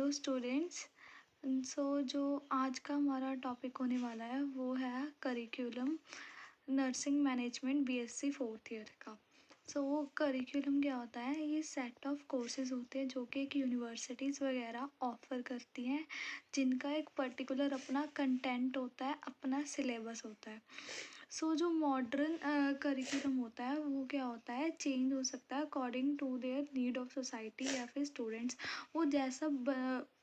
Hello students. जो आज का हमारा टॉपिक होने वाला है वो है curriculum nursing management BSc fourth year का। करिकुलम क्या होता है? ये सेट ऑफ कोर्सेज होते हैं जो कि एक यूनिवर्सिटीज़ वगैरह ऑफर करती हैं, जिनका एक पर्टिकुलर अपना कंटेंट होता है, अपना सिलेबस होता है। जो मॉडर्न करिकुलम होता है वो क्या होता है, चेंज हो सकता है according to their need of society या फिर स्टूडेंट्स, वो जैसा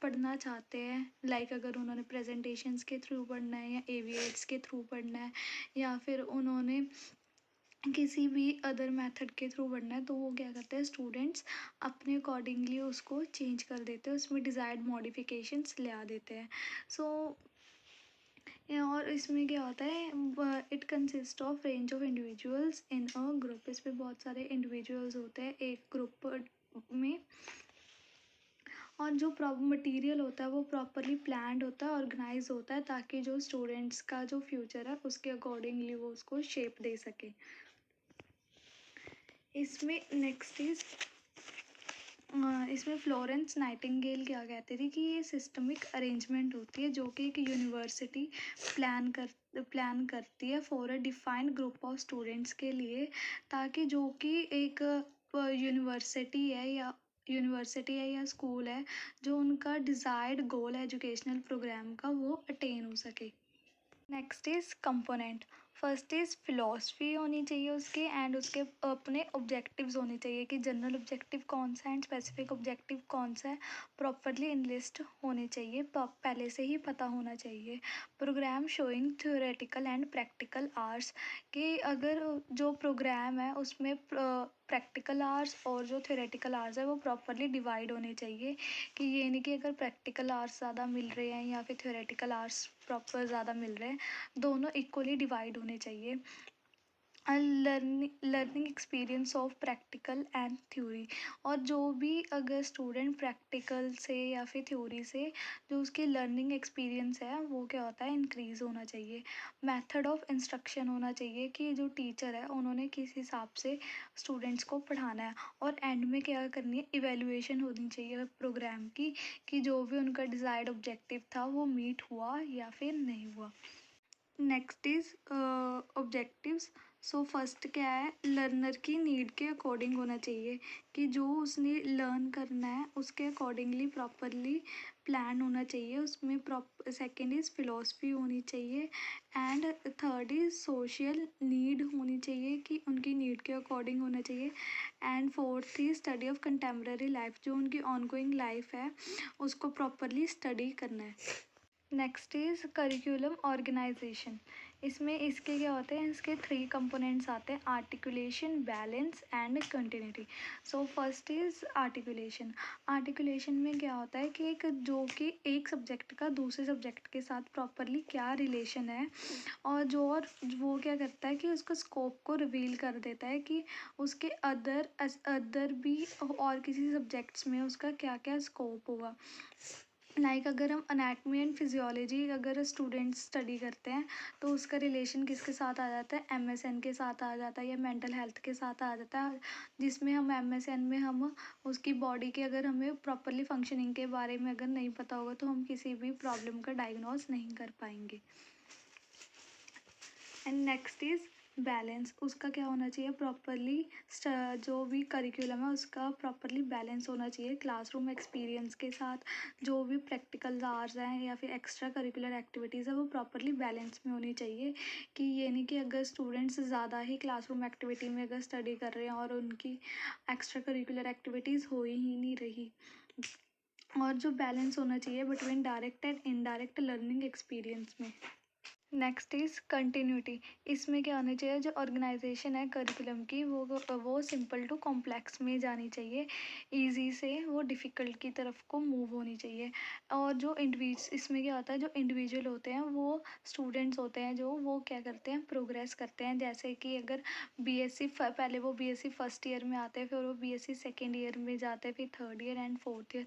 पढ़ना चाहते हैं। लाइक अगर उन्होंने प्रेजेंटेशंस के थ्रू पढ़ना है या एवीएट्स के थ्रू पढ़ना है या फिर उन्होंने किसी भी अदर मेथड के थ्रू पढ़ना है, तो वो क्या करते हैं, स्टूडेंट्स अपने अकॉर्डिंगली उसको चेंज कर देते हैं, उसमें डिज़ायर्ड मॉडिफिकेशंस ले आ देते हैं। सो और इसमें क्या होता है, it consist of range of individuals in a group. इसमें बहुत सारे इंडिविजुअल्स होते हैं एक ग्रुप में, और जो मटेरियल होता है वो प्रॉपरली प्लान्ड होता है, ऑर्गेनाइज होता है, ताकि जो स्टूडेंट्स का जो फ्यूचर है उसके अकॉर्डिंगली वो उसको शेप दे सके। इसमें नेक्स्ट इज इसमें फ्लोरेंस नाइटिंगेल क्या कहती थी कि ये सिस्टमिक अरेंजमेंट होती है जो कि एक यूनिवर्सिटी प्लान करती है for a defined group of students के लिए, ताकि जो कि एक यूनिवर्सिटी है या स्कूल है, जो उनका डिज़ायर्ड गोल है एजुकेशनल प्रोग्राम का, वो अटेन हो सके। Next is component. First is philosophy होनी चाहिए उसके, एंड उसके अपने ऑब्जेक्टिव्स होने चाहिए कि जनरल ऑब्जेक्टिव कौन सा है एंड स्पेसिफिक ऑब्जेक्टिव कौन सा है, प्रॉपरली इनलिस्ट होने चाहिए, पहले से ही पता होना चाहिए। Programme showing theoretical and practical hours, कि अगर जो प्रोग्राम है उसमें प्रैक्टिकल आवर्स और जो थ्योरेटिकल आवर्स है वो प्रॉपरली डिवाइड होने चाहिए, कि ये नहीं कि अगर प्रैक्टिकल आवर्स ज़्यादा मिल रहे हैं या फिर थ्योरेटिकल आवर्स प्रॉपर ज़्यादा मिल रहे हैं, दोनों इक्वली डिवाइड होने चाहिए। Learning experience of practical and theory, और जो भी अगर स्टूडेंट प्रैक्टिकल से या फिर थ्योरी से जो उसकी लर्निंग एक्सपीरियंस है वो क्या होता है, इंक्रीज़ होना चाहिए। मेथड ऑफ इंस्ट्रक्शन होना चाहिए कि जो टीचर है उन्होंने किस हिसाब से स्टूडेंट्स को पढ़ाना है, और एंड में क्या करनी है, इवेल्युएशन होनी चाहिए प्रोग्राम की, कि जो भी उनका डिज़ायर्ड ऑब्जेक्टिव था वो मीट हुआ या फिर नहीं हुआ। Next is objectives. फर्स्ट क्या है, लर्नर की नीड के अकॉर्डिंग होना चाहिए, कि जो उसने लर्न करना है उसके अकॉर्डिंगली प्रॉपरली प्लान होना चाहिए उसमें। सेकेंड इज़ फिलॉसफी होनी चाहिए, and third is social need होनी चाहिए, कि उनकी नीड के अकॉर्डिंग होना चाहिए, and fourth is study of contemporary life, जो उनकी ऑनगोइंग लाइफ है उसको प्रॉपरली स्टडी करना है। Next is curriculum organisation. इसमें इसके क्या होते हैं, इसके 3 कंपोनेंट्स आते हैं, articulation, balance and continuity. First is articulation. Articulation में क्या होता है कि एक सब्जेक्ट का दूसरे सब्जेक्ट के साथ प्रॉपरली क्या रिलेशन है, और वो क्या करता है कि उसको स्कोप को रिवील कर देता है, कि उसके अदर भी और किसी सब्जेक्ट्स में उसका क्या क्या स्कोप होगा। लाइक अगर हम अनैटमी एंड फिजियोलॉजी अगर स्टूडेंट्स स्टडी करते हैं, तो उसका रिलेशन किसके साथ आ जाता है, एमएसएन के साथ आ जाता है या मेंटल हेल्थ के साथ आ जाता है, जिसमें हम एमएसएन में हम उसकी बॉडी के अगर हमें प्रॉपरली फंक्शनिंग के बारे में अगर नहीं पता होगा तो हम किसी भी प्रॉब्लम का डायग्नोज नहीं कर पाएंगे। And next is balance. उसका क्या होना चाहिए, प्रॉपरली जो भी करिकुलम है उसका प्रॉपरली बैलेंस होना चाहिए क्लासरूम एक्सपीरियंस के साथ। जो भी प्रैक्टिकल आवर्स हैं या फिर एक्स्ट्रा करिकुलर एक्टिविटीज़ है वो प्रॉपरली बैलेंस में होनी चाहिए, कि ये नहीं कि अगर स्टूडेंट्स ज़्यादा ही क्लासरूम एक्टिविटी में अगर स्टडी कर रहे हैं और उनकी एक्स्ट्रा करिकुलर एक्टिविटीज़ हो ही नहीं रही। और जो बैलेंस होना चाहिए between direct and indirect learning experience में। Next is continuity. इसमें क्या होना चाहिए, जो ऑर्गेनाइजेशन है करिकुलम की वो सिंपल टू कॉम्प्लेक्स में जानी चाहिए, इजी से वो डिफ़िकल्ट की तरफ को मूव होनी चाहिए। और जो इसमें क्या होता है, जो इंडिविजुअल होते हैं वो स्टूडेंट्स होते हैं, जो वो क्या करते हैं, प्रोग्रेस करते हैं। जैसे कि अगर पहले वो बीएससी फर्स्ट ईयर में आते हैं, फिर वो बीएससी सेकेंड ईयर में जाते हैं, फिर third year and fourth year,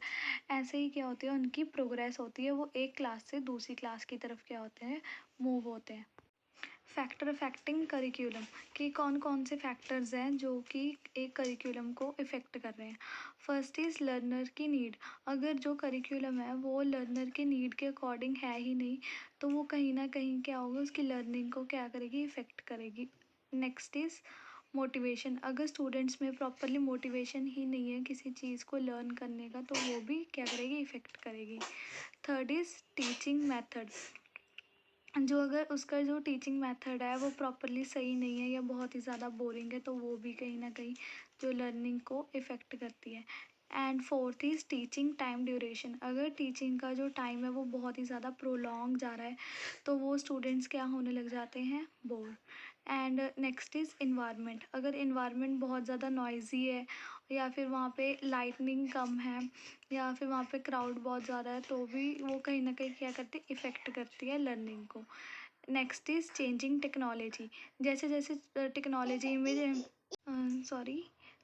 ऐसे ही क्या होती है उनकी प्रोग्रेस होती है, वो एक क्लास से दूसरी क्लास की तरफ क्या होते हैं, मूव होते हैं। फैक्टर अफेक्टिंग करिकुलम कि कौन कौन से फैक्टर्स हैं जो कि एक करिकुलम को इफ़ेक्ट कर रहे हैं। फर्स्ट इज़ लर्नर की नीड। अगर जो करिकुलम है वो लर्नर के नीड के अकॉर्डिंग है ही नहीं, तो वो कहीं ना कहीं क्या होगा, उसकी लर्निंग को क्या करेगी, इफ़ेक्ट करेगी। Next is motivation. अगर स्टूडेंट्स में प्रॉपरली मोटिवेशन ही नहीं है किसी चीज़ को लर्न करने का, तो वो भी क्या करेगी, इफ़ेक्ट करेगी। Third is teaching method. जो अगर उसका जो टीचिंग मेथड है वो प्रॉपरली सही नहीं है या बहुत ही ज़्यादा बोरिंग है, तो वो भी कहीं ना कहीं जो लर्निंग को इफ़ेक्ट करती है। And fourth is teaching time duration. अगर टीचिंग का जो टाइम है वो बहुत ही ज़्यादा प्रोलॉन्ग जा रहा है, तो वो स्टूडेंट्स क्या होने लग जाते हैं, bore. And next is environment. अगर इन्वायरमेंट बहुत ज़्यादा नॉइज़ी है या फिर वहाँ पे लाइटनिंग कम है या फिर वहाँ पे क्राउड बहुत ज़्यादा है, तो भी वो कहीं ना कहीं क्या करती है, इफ़ेक्ट करती है लर्निंग को। Next is changing technology. जैसे जैसे टेक्नोलॉजी में sorry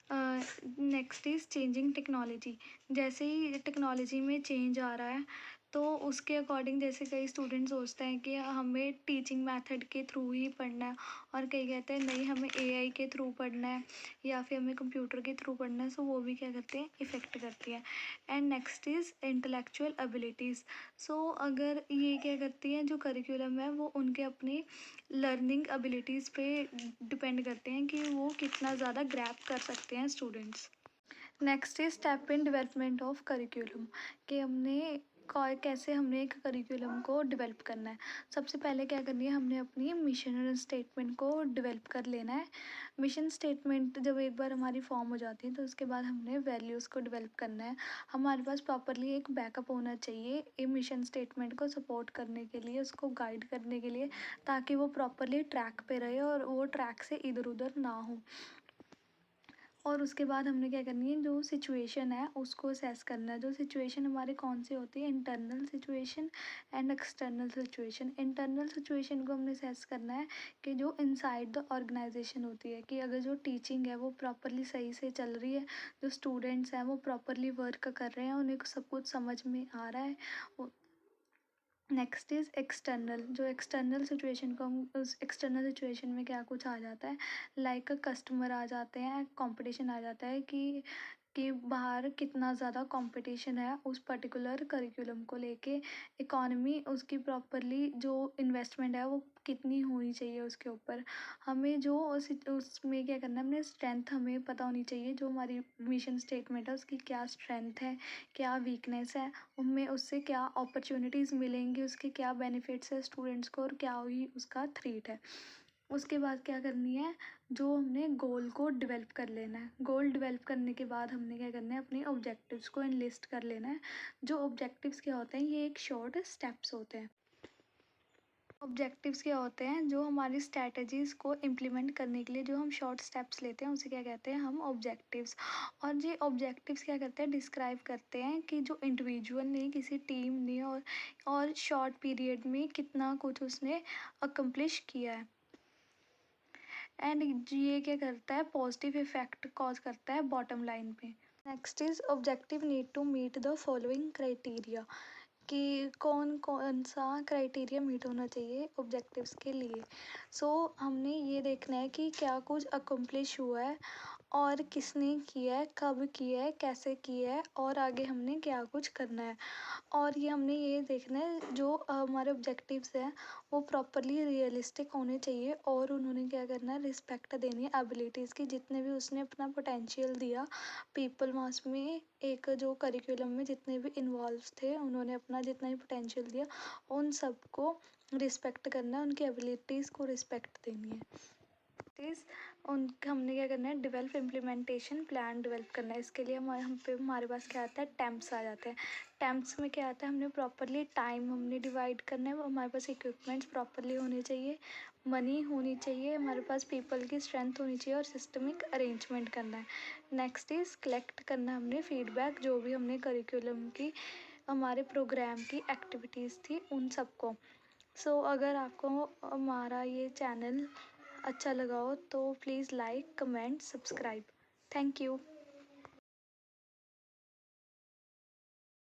next is changing technology. जैसे ही टेक्नोलॉजी में चेंज आ रहा है, तो उसके अकॉर्डिंग जैसे कई स्टूडेंट सोचते हैं कि हमें टीचिंग मेथड के थ्रू ही पढ़ना है, और कई कहते हैं नहीं हमें एआई के थ्रू पढ़ना है या फिर हमें कंप्यूटर के थ्रू पढ़ना है, सो वो भी क्या करते हैं, इफ़ेक्ट करती है। And next is intellectual abilities. So अगर ये क्या करती है, जो करिकुलम है वो उनके अपने लर्निंग एबिलिटीज़ पे डिपेंड करते हैं कि वो कितना ज़्यादा ग्रैब कर सकते हैं students. Next is step in development of curriculum कि हमने कैसे हमने एक करिकुलम को डेवलप करना है। सबसे पहले क्या करनी है, हमने अपनी मिशन स्टेटमेंट को डेवलप कर लेना है। मिशन स्टेटमेंट जब एक बार हमारी फॉर्म हो जाती है, तो उसके बाद हमने वैल्यूज़ को डेवलप करना है। हमारे पास प्रॉपरली एक बैकअप होना चाहिए ये मिशन स्टेटमेंट को सपोर्ट करने के लिए, उसको गाइड करने के लिए, ताकि वो प्रॉपरली ट्रैक पे रहे और वो ट्रैक से इधर उधर ना हो। और उसके बाद हमने क्या करनी है, जो सिचुएशन है उसको असेस करना है। जो सिचुएशन हमारी कौन सी होती है, internal situation and external situation. Internal situation को हमने असेस करना है कि जो इनसाइड द ऑर्गेनाइजेशन होती है, कि अगर जो टीचिंग है वो प्रॉपरली सही से चल रही है, जो स्टूडेंट्स हैं वो प्रॉपरली वर्क कर रहे हैं, उन्हें सब कुछ समझ में आ रहा है। Next is external. जो एक्सटर्नल सिचुएशन को हम, उस एक्सटर्नल सिचुएशन में क्या कुछ आ जाता है, लाइक कस्टमर आ जाते हैं, कंपटीशन आ जाता है कि बाहर कितना ज़्यादा कंपटीशन है उस पर्टिकुलर करिकुलम को लेके। इकॉनमी उसकी प्रॉपरली जो इन्वेस्टमेंट है वो कितनी होनी चाहिए उसके ऊपर। हमें जो उसमें क्या करना है, अपने स्ट्रेंथ हमें पता होनी चाहिए। जो हमारी मिशन स्टेटमेंट है उसकी क्या स्ट्रेंथ है, क्या वीकनेस है, उनमें उससे क्या अपॉर्चुनिटीज़ मिलेंगी, उसके क्या बेनिफिट्स है स्टूडेंट्स को, और क्या ही उसका थ्रेट है। उसके बाद क्या करनी है, जो हमने गोल को डेवलप कर लेना है। गोल डेवलप करने के बाद हमने क्या करना है, अपने ऑब्जेक्टिव्स को इनलिस्ट कर लेना है। जो ऑब्जेक्टिव्स क्या होते हैं, ये एक शॉर्ट स्टेप्स होते हैं। ऑब्जेक्टिव्स क्या होते हैं, जो हमारी स्ट्रैटेजीज़ को इम्प्लीमेंट करने के लिए जो हम शॉर्ट स्टेप्स लेते हैं उसे क्या कहते हैं, हम ऑब्जेक्टिव्स। और ये ऑब्जेक्टिव्स क्या करते हैं, डिस्क्राइब करते हैं कि जो इंडिविजुअल ने, किसी टीम ने और शॉर्ट पीरियड में कितना कुछ उसने अकम्प्लिश किया है। एंड ये क्या करता है, पॉजिटिव इफेक्ट कॉज करता है बॉटम लाइन पे। Next is objective need to meet the following criteria कि कौन कौन सा क्राइटेरिया मीट होना चाहिए ऑब्जेक्टिव्स के लिए। हमने ये देखना है कि क्या कुछ अकम्प्लिश हुआ है और किसने किया है, कब किया है, कैसे किया है, और आगे हमने क्या कुछ करना है। और ये हमने ये देखना है, जो हमारे ऑब्जेक्टिव्स हैं वो प्रॉपरली रियलिस्टिक होने चाहिए, और उन्होंने क्या करना है, रिस्पेक्ट देनी है एबिलिटीज़ की। जितने भी उसने अपना पोटेंशियल दिया, पीपल मास में एक जो करिकुलम में जितने भी इन्वॉल्व थे, उन्होंने अपना जितना भी पोटेंशियल दिया, उन सबको रिस्पेक्ट करना है, उनकी एबिलिटीज़ को रिस्पेक्ट देनी है। इज उन हमने क्या करना है, डेवलप इम्प्लीमेंटेशन प्लान डेवलप करना है। इसके लिए हमारे पास क्या आता है, टेम्प्स आ जाते हैं। टेम्प्स में क्या आता है, हमने प्रॉपरली टाइम हमने डिवाइड करना है, हमारे पास इक्विपमेंट्स प्रॉपरली होने चाहिए, मनी होनी चाहिए, हमारे पास पीपल की स्ट्रेंथ होनी चाहिए, और सिस्टमिक अरेंजमेंट करना है। नेक्स्ट इज़ कलेक्ट करना हमने फीडबैक, जो भी हमने करिकुलम की, हमारे प्रोग्राम की एक्टिविटीज़ थी उन सबको। अगर आपको हमारा ये चैनल अच्छा लगा हो तो please like, comment, subscribe. Thank you.